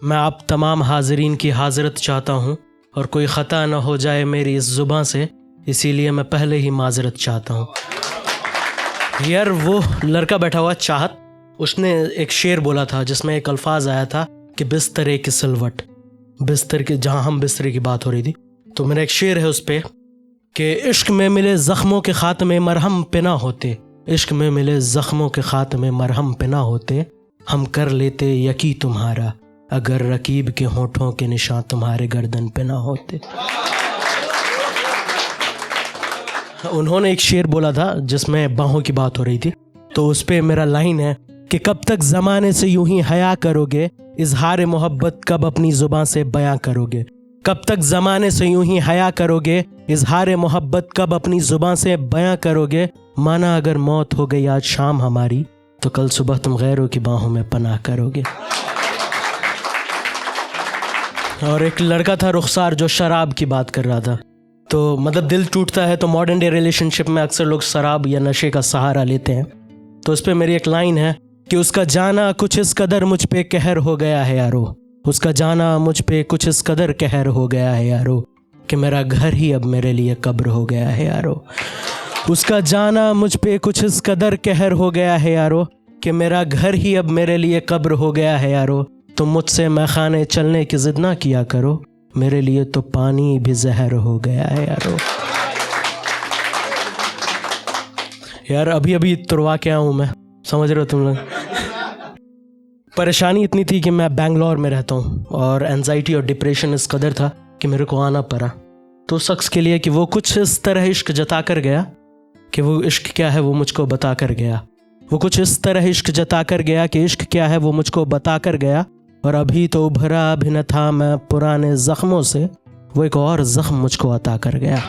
मैं आप तमाम हाज़रीन की हाज़रत चाहता हूँ और कोई ख़ता न हो जाए मेरी इस ज़ुबान से, इसीलिए मैं पहले ही माज़रत चाहता हूँ। यार वो लड़का बैठा हुआ चाहत, उसने एक शेर बोला था जिसमें एक अल्फाज आया था कि बिस्तरे की सिलवट, बिस्तर के जहाँ हम बिस्तरे की बात हो रही थी, तो मेरा एक शेर है उस पर कि इश्क में मिले ज़ख्मों के ख़ात्मे मरहम पे ना होते, इश्क में मिले ज़ख्मों के ख़ात्मे मरहम पे ना होते, हम कर लेते यकी तुम्हारा अगर रकीब के होठों के निशान तुम्हारे गर्दन पे ना होते। उन्होंने एक शेर बोला था जिसमें बाहों की बात हो रही थी, तो उस पर मेरा लाइन है कि कब तक ज़माने से यूं ही हया करोगे, इजहार मोहब्बत कब अपनी ज़ुबान से बयां करोगे। कब तक ज़माने से यूं ही हया करोगे, इजहार मोहब्बत कब अपनी ज़ुबान से बयां करोगे। माना अगर मौत हो गई आज शाम हमारी, तो कल सुबह तुम गैरों की बाहों में पनाह करोगे। और एक लड़का था रुखसार जो शराब की बात कर रहा था, तो मतलब दिल टूटता है तो मॉडर्न डे रिलेशनशिप में अक्सर लोग शराब या नशे का सहारा लेते हैं। तो उस पर मेरी एक लाइन है कि उसका जाना कुछ इस कदर मुझ पे कहर हो गया है यारो, उसका जाना मुझ पे कुछ इस कदर कहर हो गया है यारो, कि मेरा घर ही अब मेरे लिए कब्र हो गया है यारो। उसका जाना मुझ पे कुछ इस कदर कहर हो गया है यारो, कि मेरा घर ही अब मेरे लिए कब्र हो गया है यारो। तुम मुझसे मैखाने चलने की जिद ना किया करो, मेरे लिए तो पानी भी जहर हो गया है यारो। यार अभी अभी तुरवा के आऊँ मैं, समझ रहे हो तुम लोग। परेशानी इतनी थी कि मैं बेंगलोर में रहता हूँ और एंजाइटी और डिप्रेशन इस कदर था कि मेरे को आना पड़ा तो शख्स के लिए कि वो कुछ इस तरह इश्क जता कर गया कि वो इश्क क्या है वो मुझको बता कर गया। वो कुछ इस तरह इश्क जता कर गया कि इश्क क्या है वो मुझको बता कर गया। और अभी तो उभरा भी न था मैं पुराने ज़ख्मों से, वो एक और ज़ख्म मुझको अता कर गया।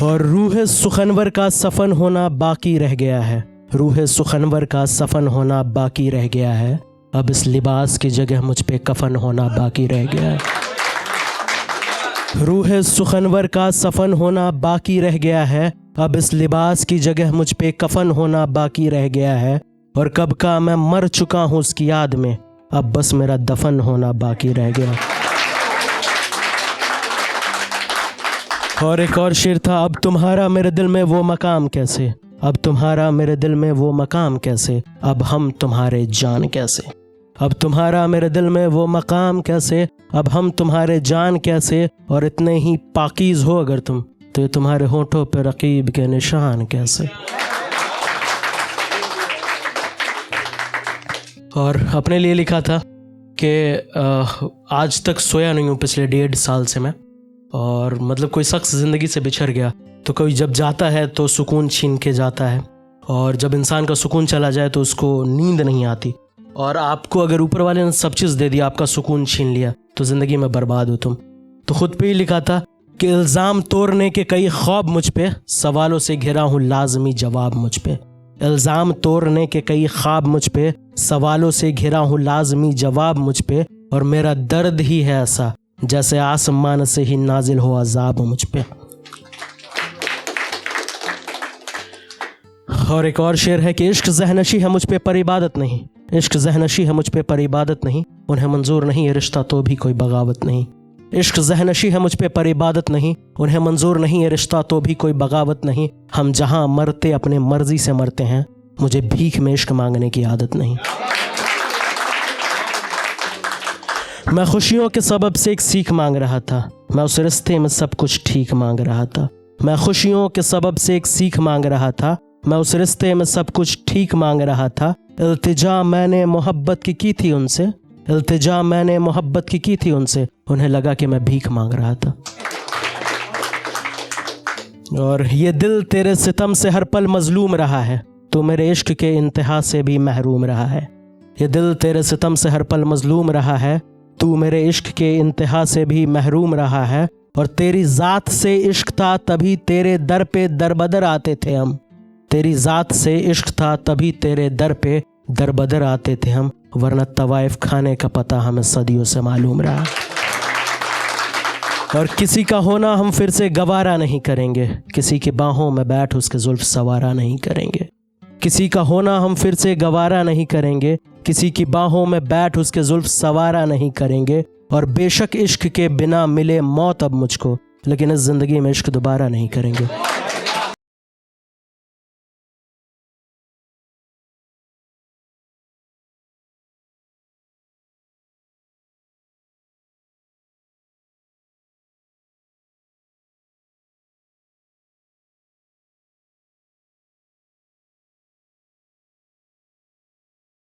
और रूह सुखनवर का सफ़न होना बाकी रह गया है, रूह सुखनवर का सफ़न होना बाकी रह गया है, अब इस लिबास की जगह मुझ पे कफन होना बाकी रह गया है। रूह सुखनवर का सफ़न होना बाकी रह गया है, अब इस लिबास की जगह मुझ पे कफन होना बाकी रह गया है। और कब का मैं मर चुका हूँ उसकी याद में, अब बस मेरा दफन होना बाकी रह गया। और एक और शेर था, अब तुम्हारा मेरे दिल में वो मकाम कैसे, अब तुम्हारा मेरे दिल में वो मकाम कैसे, अब हम तुम्हारे जान कैसे। अब तुम्हारा मेरे दिल में वो मकाम कैसे, अब हम तुम्हारे जान कैसे। और इतने ही पाकीज़ हो अगर तुम, तो ये तुम्हारे होठों पे रकीब के निशान कैसे। और अपने लिए लिखा था कि आज तक सोया नहीं हूँ पिछले 1.5 साल से मैं। और मतलब कोई शख्स ज़िंदगी से बिछड़ गया तो कोई जब जाता है तो सुकून छीन के जाता है, और जब इंसान का सुकून चला जाए तो उसको नींद नहीं आती। और आपको अगर ऊपर वाले ने सब चीज़ दे दिया, आपका सुकून छीन लिया, तो ज़िंदगी में बर्बाद हो तुम। तो ख़ुद पे ही लिखा था कि इल्ज़ाम तोड़ने के कई ख्वाब मुझ पे, सवालों से घिरा हूँ लाजमी जवाब मुझ पे। इल्ज़ाम तोड़ने के कई ख्वाब मुझ पे, सवालों से घिरा हूँ लाजमी जवाब मुझ पे। और मेरा दर्द ही है ऐसा जैसे आसमान से ही नाजिल हो अज़ाब मुझ पे। और एक और शेर है कि इश्क ज़हनशी है मुझ पे पर इबादत नहीं, इश्क ज़हनशी है मुझ पे पर इबादत नहीं, उन्हें मंजूर नहीं ये रिश्ता तो भी कोई बगावत नहीं। इश्क ज़हनशी है मुझ पे पर इबादत नहीं, उन्हें मंजूर नहीं ये रिश्ता तो भी कोई बगावत नहीं। हम जहाँ मरते अपने मर्जी से मरते हैं, मुझे भीख में इश्क मांगने की आदत नहीं। मैं खुशियों के सबब से एक सीख मांग रहा था, मैं उस रिश्ते में सब कुछ ठीक मांग रहा था। मैं खुशियों के सबब से एक सीख मांग रहा था, मैं उस रिश्ते में सब कुछ ठीक मांग रहा था। इल्तिजा मैंने मोहब्बत की थी उनसे, इल्तिजा मैंने मोहब्बत की थी उनसे, उन्हें लगा कि मैं भीख मांग रहा था। और ये दिल तेरे सितम से हर पल मजलूम रहा है, तो मेरे इश्क के इंतहा से भी महरूम रहा है। ये दिल तेरे सितम से हर पल मजलूम रहा है, तू मेरे इश्क के इंतहा से भी महरूम रहा है। और तेरी ज़ात से इश्क था तभी तेरे दर पे दरबदर आते थे हम, तेरी ज़ात से इश्क था तभी तेरे दर पे दरबदर आते थे हम, वरना तवाइफ खाने का पता हमें सदियों से मालूम रहा। और किसी का होना हम फिर से गवारा नहीं करेंगे, किसी की बाहों में बैठ उसके जुल्फ सवारा नहीं करेंगे। किसी का होना हम फिर से गवारा नहीं करेंगे, किसी की बाहों में बैठ उसके जुल्फ सवारा नहीं करेंगे। और बेशक इश्क के बिना मिले मौत अब मुझको, लेकिन इस ज़िंदगी में इश्क दोबारा नहीं करेंगे।